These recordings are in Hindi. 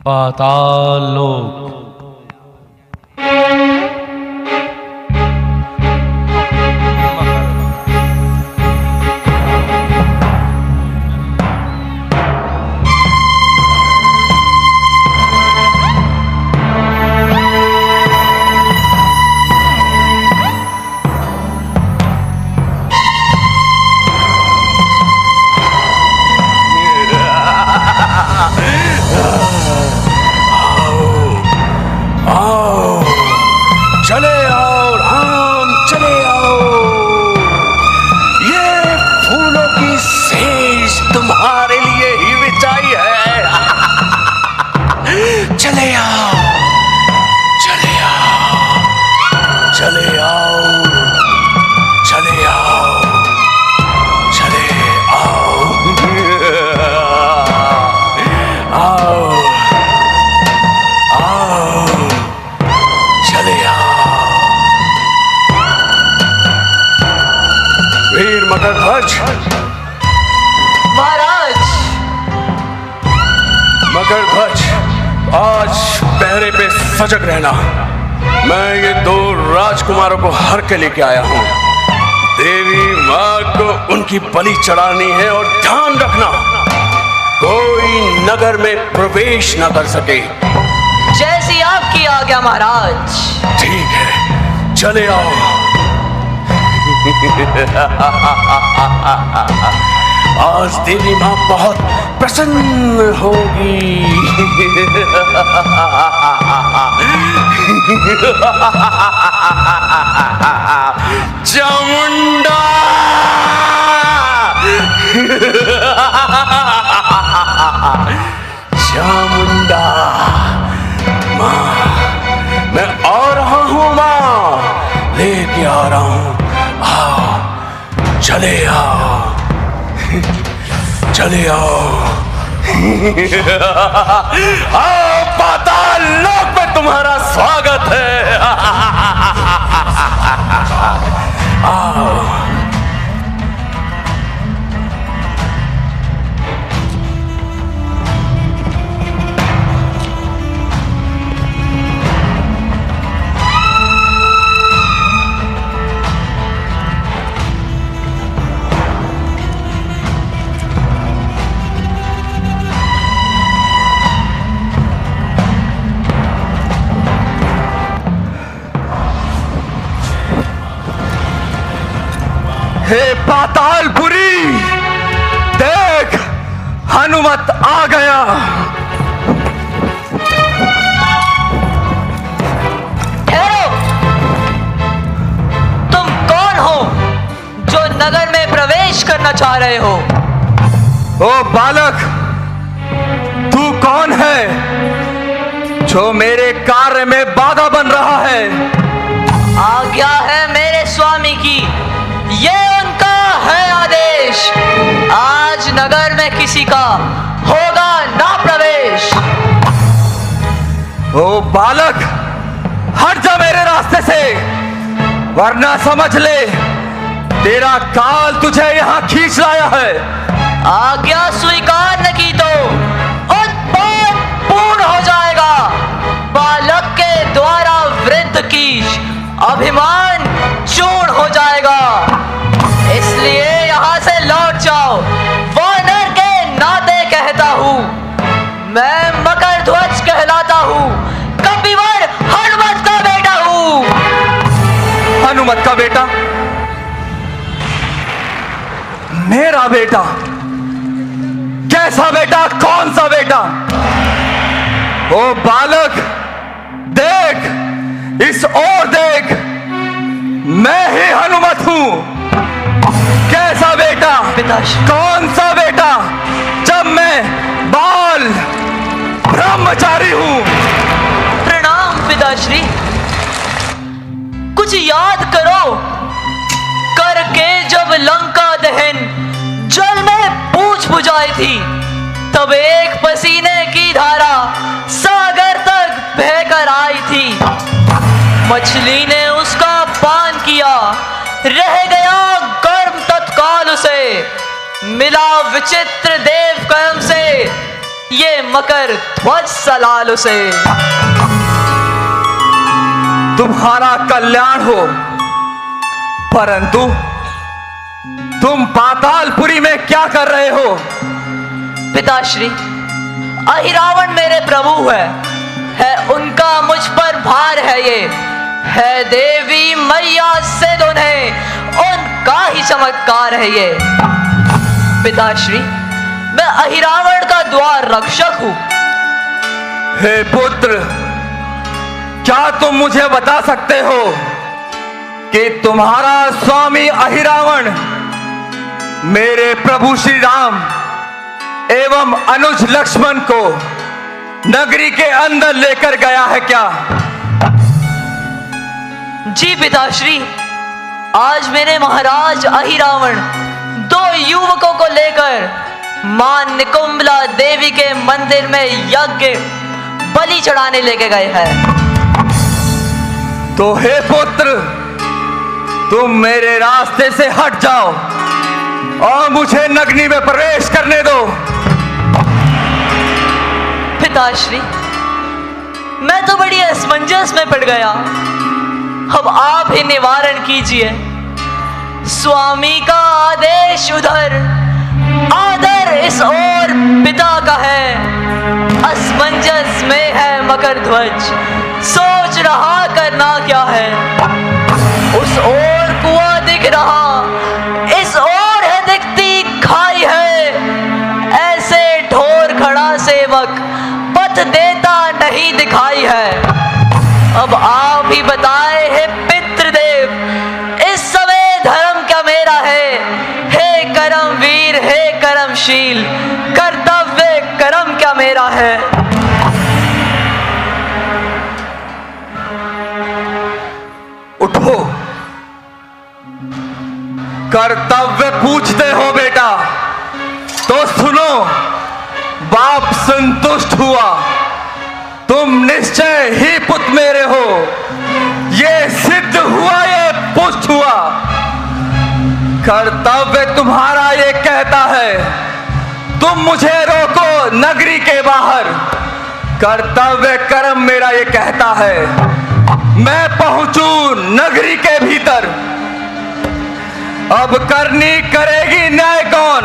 पाताल लोक। तुम्हारे लिए ही बिछाई है। चले आओ, चले आओ, चले आओ, चले आओ, चले आओ, आओ, आओ, चले आओ। वीर मकरध्वज, महाराज। मकरध्वज, आज पहरे पे सजग रहना। मैं ये दो राजकुमारों को हर के लेके आया हूँ। देवी माँ को उनकी बलि चढ़ानी है और ध्यान रखना कोई नगर में प्रवेश न कर सके। जैसी आपकी आज्ञा महाराज। ठीक है, चले आओ। आज देवी माँ बहुत प्रसन्न होगी। चामुंडा, चामुंडा माँ, मैं आ रहा हूँ माँ, लेके आ रहा हूँ। आओ, चले आओ, चले आओ। आओ, पाताल लोक में तुम्हारा स्वागत है। आओ। हे पातालपुरी, देख हनुमत आ गया। ठहरो, तुम कौन हो जो नगर में प्रवेश करना चाह रहे हो? ओ बालक, तू कौन है जो मेरे कार्य में बाधा बन रहा है? आज्ञा है मेरे स्वामी की, ये उनका है आदेश। आज नगर में किसी का होगा ना प्रवेश। ओ बालक, हट जा मेरे रास्ते से, वरना समझ ले तेरा काल तुझे यहाँ खींच लाया है। आज्ञा स्वीकार न की तो उत्पात पूर्ण हो जाएगा। बालक के द्वारा वृद्ध कीश अभिमान चूर्ण हो जाएगा। इसलिए यहाँ से लौट जाओ। वानर के नाते कहता हूँ, मैं मकरध्वज कहलाता हूँ, कपिवर हनुमत का बेटा हूँ। हनुमत का बेटा? मेरा बेटा? कैसा बेटा? कौन सा बेटा? ओ बालक, देख, इस ओर देख, मैं ही हनुमत हूं। कैसा बेटा? पिताश्री। कौन सा बेटा, जब मैं बाल ब्रह्मचारी हूं। प्रणाम पिताश्री। कुछ याद करो, करके जब लंका दहन जल में पूछ बुझाई थी, तब एक पसीने की धारा सागर तक बहकर आई थी। मछली ने उसका पान किया, रह गया गर्म तत्काल उसे, मिला विचित्र देव कर्म से ये मकर ध्वज सलाल उसे। तुम्हारा कल्याण हो, परंतु तुम पातालपुरी में क्या कर रहे हो? पिताश्री, अहिरावण मेरे प्रभु है उनका मुझ पर भार है, ये है देवी मैया से उन्हें उनका ही चमत्कार है ये। पिताश्री, मैं अहिरावण का द्वार रक्षक हूं। हे पुत्र, क्या तुम मुझे बता सकते हो कि तुम्हारा स्वामी अहिरावण मेरे प्रभु श्री राम एवं अनुज लक्ष्मण को नगरी के अंदर लेकर गया है क्या? जी पिताश्री, आज मेरे महाराज अहिरावण 2 युवकों को लेकर मां निकुंबला देवी के मंदिर में यज्ञ बलि चढ़ाने लेके गए हैं। तो हे पुत्र, तुम मेरे रास्ते से हट जाओ और मुझे नगरी में प्रवेश करने दो। पिताश्री, मैं तो बड़ी असमंजस में पड़ गया, अब आप ही निवारण कीजिए। स्वामी का आदेश उधर, आदर इस ओर पिता का है, असमंजस में है मकर ध्वज, सोच रहा करना क्या है। उस ओर कुआं दिख रहा, इस ओर है दिखती खाई है, ऐसे ठोर खड़ा सेवक पथ देता नहीं दिखाई है। अब आप ही बताए हे पितृदेव, इस समय धर्म क्या मेरा है? हे कर्मवीर, हे कर्मशील, कर्तव्य कर्म क्या मेरा है? उठो, कर्तव्य पूछते हो बेटा, तो सुनो। बाप संतुष्ट हुआ, तुम निश्चय ही पुत्र मेरे हो, ये सिद्ध हुआ, ये पुष्ट हुआ। कर्तव्य तुम्हारा ये कहता है तुम मुझे रोको नगरी के बाहर, कर्तव्य कर्म मेरा ये कहता है मैं पहुंचू नगरी के भीतर। अब करनी करेगी न्याय कौन?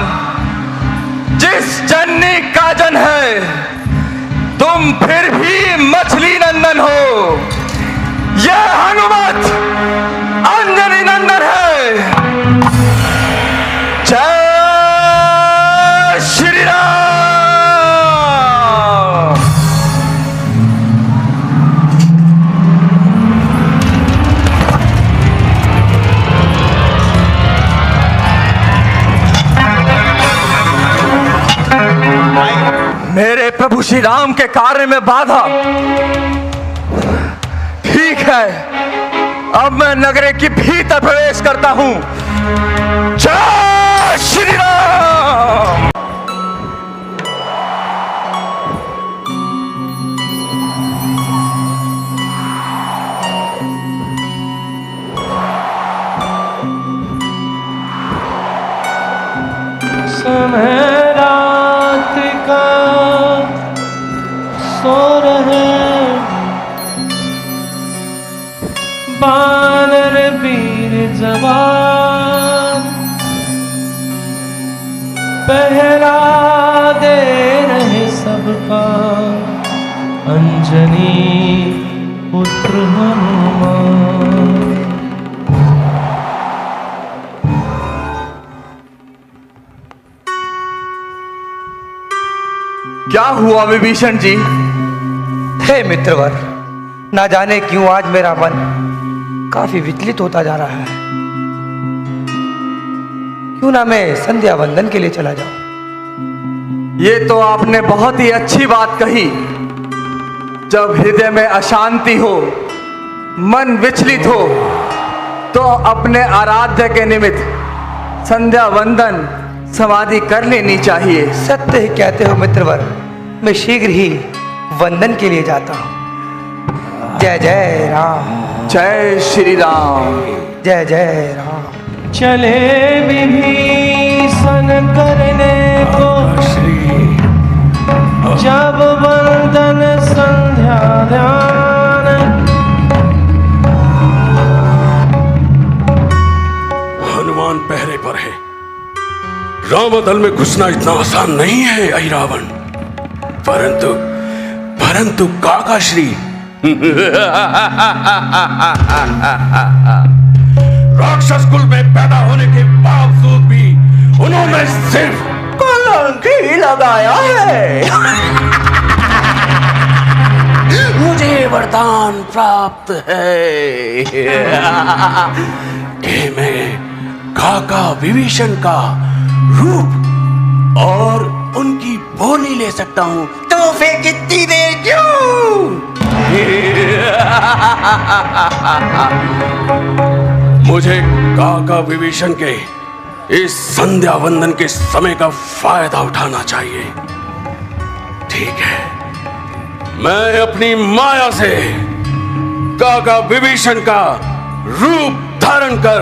जिस जननी का जन है, तुम फिर भी मछली नंदन हो, यह हनुमत अंजनी नंदन है। जय श्री राम। मेरे प्रभु श्री राम के कार्य में बाधा। ठीक है, अब मैं नगरे की भीतर प्रवेश करता हूं। जय श्री राम। समय रात का सो रहे बानर वीर जवान, पहरा दे रहे सबका अंजनी पुत्र हनुमान। क्या हुआ विभीषण जी? हे मित्रवर, ना जाने क्यों आज मेरा मन काफी विचलित होता जा रहा है। क्यों ना मैं संध्या वंदन के लिए चला जाऊं? ये तो आपने बहुत ही अच्छी बात कही। जब हृदय में अशांति हो, मन विचलित हो, तो अपने आराध्य के निमित्त संध्या वंदन समाधि कर लेनी चाहिए। सत्य ही कहते हो मित्रवर, मैं शीघ्र ही वंदन के लिए जाता हूं। जय जय राम। जय श्री राम। जय जय राम। चले विभीषण करने को अब वंदन संध्या ध्यान। हनुमान पहरे पर है। रावदल में घुसना इतना आसान नहीं है अहिरावण। परंतु काकाश्री राक्षस कुल में पैदा होने के बावजूद भी उन्होंने सिर्फ कलंक ही लगाया है। मुझे वरदान प्राप्त है कि मैं काका विभीषण का रूप और उनकी बोली ले सकता हूं। तो फिर कितनी देर क्यों? मुझे काका विभीषण के इस संध्या वंदन के समय का फायदा उठाना चाहिए। ठीक है, मैं अपनी माया से काका विभीषण का रूप धारण कर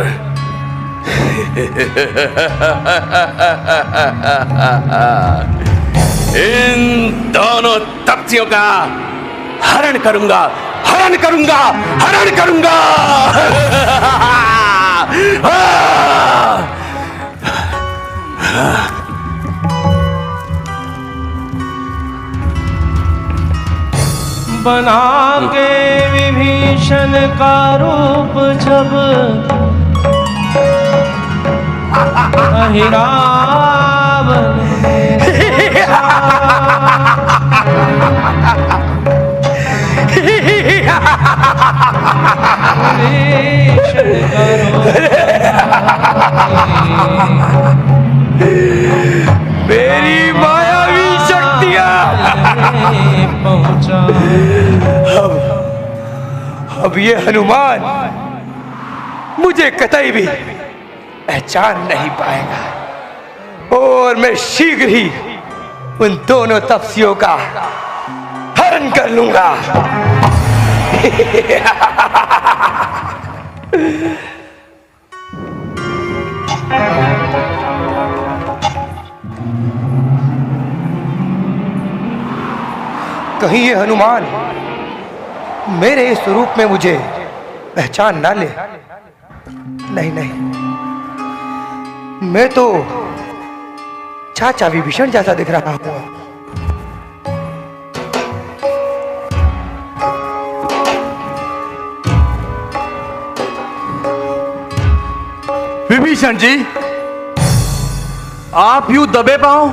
इन दोनों तपस्वियों का हरण करूंगा। बना के विभीषण का रूप जब अहिरावण ने मेरी मायावी शक्तियां पहुंचा। अब ये हनुमान मुझे कतई भी पहचान नहीं पाएगा और मैं शीघ्र ही उन दोनों तपस्वियों का हरण कर लूंगा। कहीं ये हनुमान मेरे इस स्वरूप में मुझे पहचान ना ले। नहीं, मैं तो चाचा विभीषण जैसा दिख रहा हूं। विभीषण जी, आप यूं दबे पांव,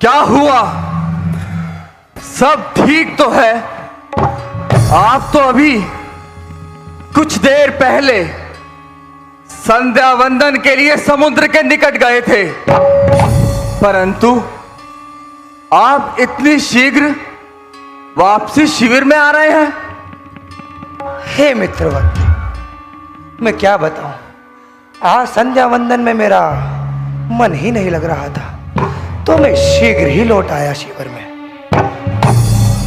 क्या हुआ? सब ठीक तो है? आप तो अभी कुछ देर पहले संध्या वंदन के लिए समुद्र के निकट गए थे, परंतु आप इतनी शीघ्र वापसी शिविर में आ रहे हैं। हे मित्रवर, मैं क्या बताऊं, आज संध्या वंदन में मेरा मन ही नहीं लग रहा था, तो मैं शीघ्र ही लौट आया शिविर में।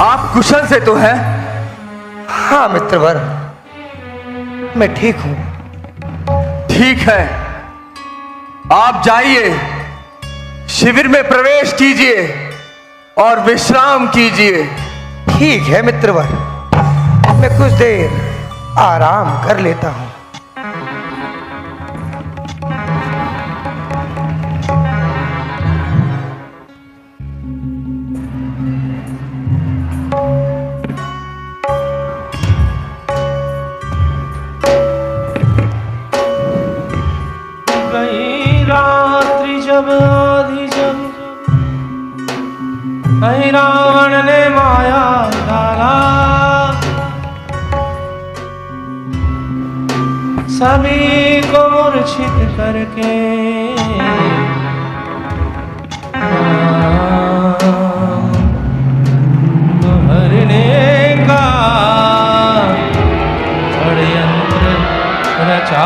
आप कुशल से तो हैं? हाँ मित्रवर, मैं ठीक हूं। ठीक है, आप जाइए, शिविर में प्रवेश कीजिए और विश्राम कीजिए। ठीक है मित्रवर, मैं कुछ देर आराम कर लेता हूं। रावण ने माया डाला, सभी को मूर्छित करके हरने का षड्यंत्र रचा।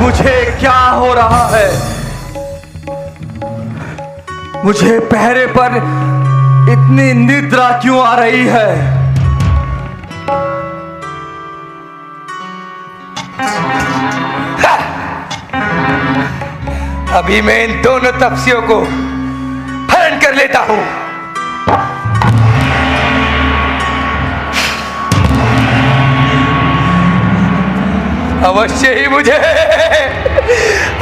मुझे क्या हो रहा है? मुझे पहरे पर इतनी निद्रा क्यों आ रही है? अभी मैं इन दोनों तपस्वियों को हरण कर लेता हूं। अवश्य ही मुझे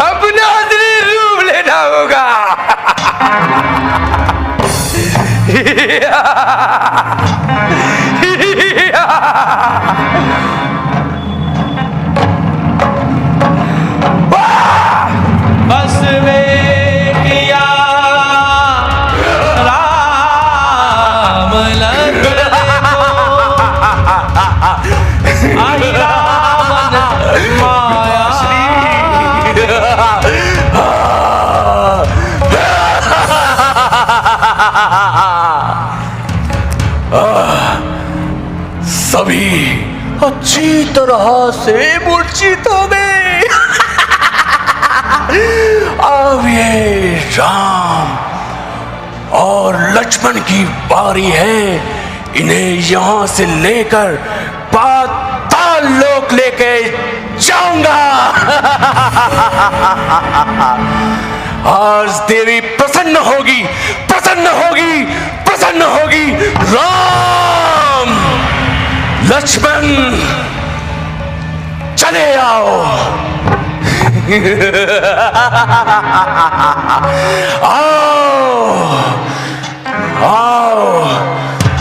अपना असली रूप लेना होगा। बस में किया राम लखन को आई रावण माया सभी अच्छी तरह से मूर्छित हो गए। अब ये राम और लक्ष्मण की बारी है। इन्हें यहां से लेकर पाताल लोक लेके जाऊंगा। आज देवी प्रसन्न होगी, प्रसन्न होगी, प्रसन्न होगी। राम लक्ष्मण चले आओ। आओ आओ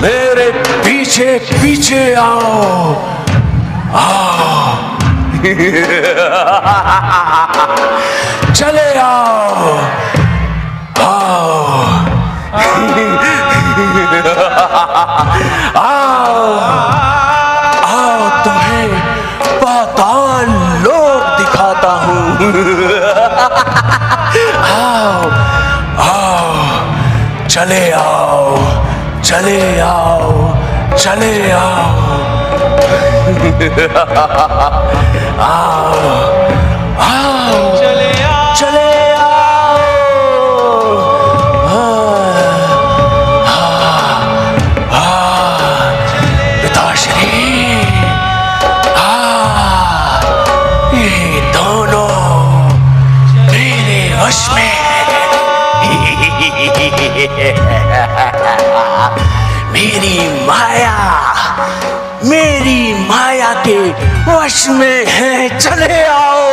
मेरे पीछे पीछे आओ। आओ चले आओ। आओ आओ तुम्हें पाताल लोक दिखाता हूँ। आओ आओ चले आओ, चले आओ, चले आओ। आओ आओ चले आओ, चले मेरी माया के वश में है। चले आओ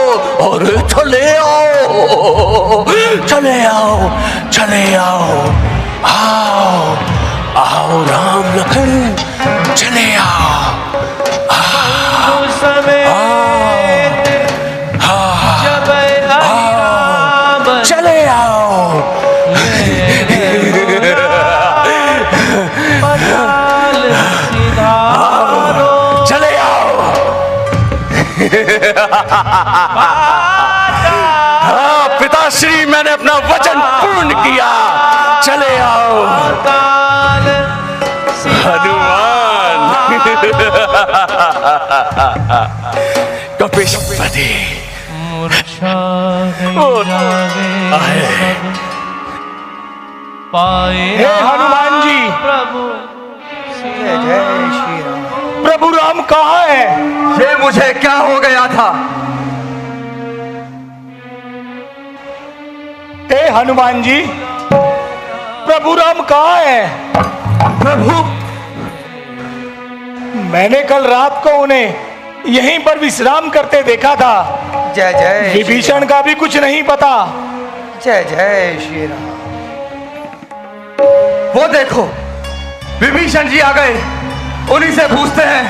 और चले आओ, चले आओ, चले आओ। आओ आओ राम लखन चले आओ। समय जब राम चले आओ। पताल सिधारो चले आओ। हाँ पिताश्री, मैंने अपना वचन पूर्ण किया। चले आओ हनुमान। कपिशपति मूर्छा जागे सब पाए हे हनुमान जी। प्रभु जय जय श्री राम। प्रभु राम कहाँ है? ये मुझे क्या हो गया था? हे हनुमान जी, प्रभु राम कहाँ है? प्रभु, मैंने कल रात को उन्हें यहीं पर विश्राम करते देखा था। जय जय विभीषण का भी कुछ नहीं पता। जय जय श्री राम। वो देखो विभीषण जी आ गए, उन्हीं से पूछते हैं।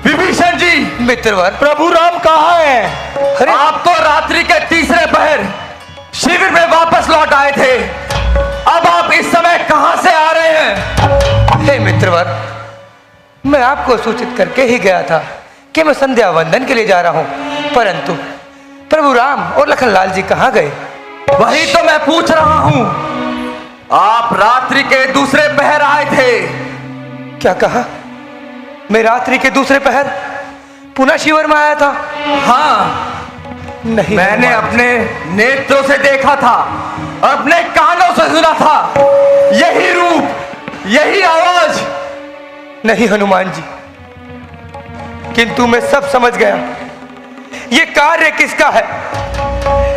विभीषण जी, मित्रवर, प्रभु राम कहाँ है? अरे आप तो रात्रि के तीसरे पहर शिविर में वापस लौट आए थे। अब आप इस समय कहां से आ रहे हैं? हे मित्रवर, मैं आपको सूचित करके ही गया था कि मैं संध्या वंदन के लिए जा रहा हूं, परंतु प्रभु राम और लखनलाल जी कहाँ गए? वही तो मैं पूछ रहा हूं। आप रात्रि के दूसरे पहर आए थे। क्या कहा? मैं रात्रि के दूसरे पहर पुनः शिविर में आया था? हाँ, नहीं, मैंने अपने नेत्रों से देखा था, अपने कानों से सुना था। यही रूप, यही आवाज। नहीं हनुमान जी, किंतु मैं सब समझ गया। ये कार्य किसका है?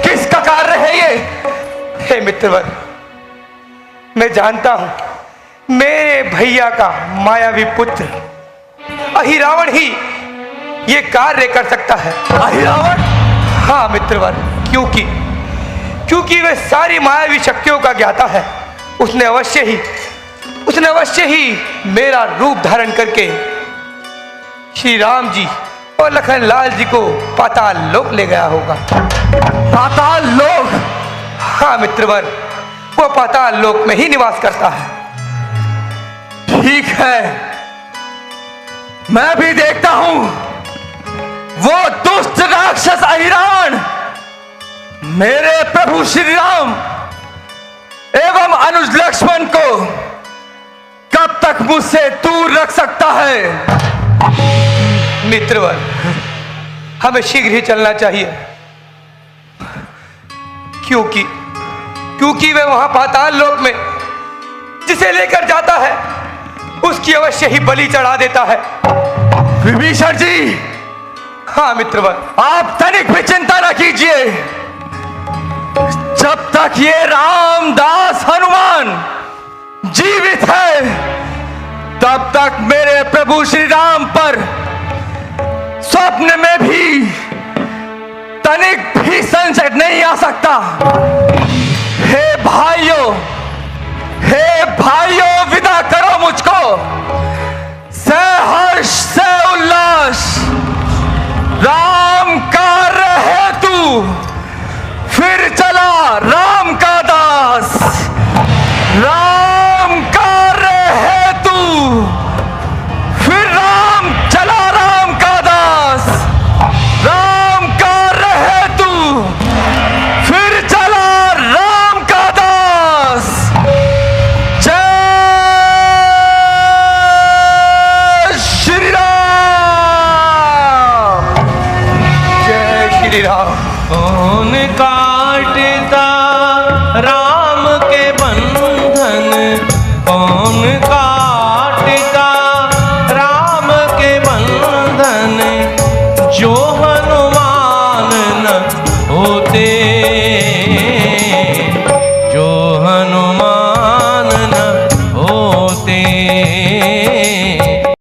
किसका कार्य है ये? हे मित्रवर, मैं जानता हूं मेरे भैया का मायावी पुत्र अहिरावण ही ये कार्य कर सकता है। अहिरावण? हाँ मित्रवर, क्योंकि वह सारी मायावी शक्तियों का ज्ञाता है। उसने अवश्य ही मेरा रूप धारण करके श्री राम जी और लखन लाल जी को पाताल लोक ले गया होगा। पाताल लोक? हाँ मित्रवर, वो पाताल लोक में ही निवास करता है। ठीक है, मैं भी देखता हूं वो दुष्ट राक्षस अहिरावण मेरे प्रभु श्री राम एवं अनुज लक्ष्मण को कब तक मुझसे दूर रख सकता है। मित्रवर, हमें शीघ्र ही चलना चाहिए, क्योंकि वह वहां पाताल लोक में जिसे लेकर जाता है उसकी अवश्य ही बलि चढ़ा देता है। विभीषण जी, हाँ मित्रवर, आप तनिक भी चिंता न कीजिए। जब तक ये रामदास हनुमान जीवित है तब तक मेरे प्रभु श्री राम पर स्वप्न में भी तनिक भी संकट नहीं आ सकता। हे भाइयों, विदा करो मुझको। से हर्ष से उल्लास राम का रहे तू, फिर चला राम का दास। राम का रहे तू, फिर राम चला राम का दास। राम का रहे तू, फिर चला राम का दास। जय श्री राम। जय श्री राम। कौन काटता राम के बंधन, कौन काटता राम के बंधन, जो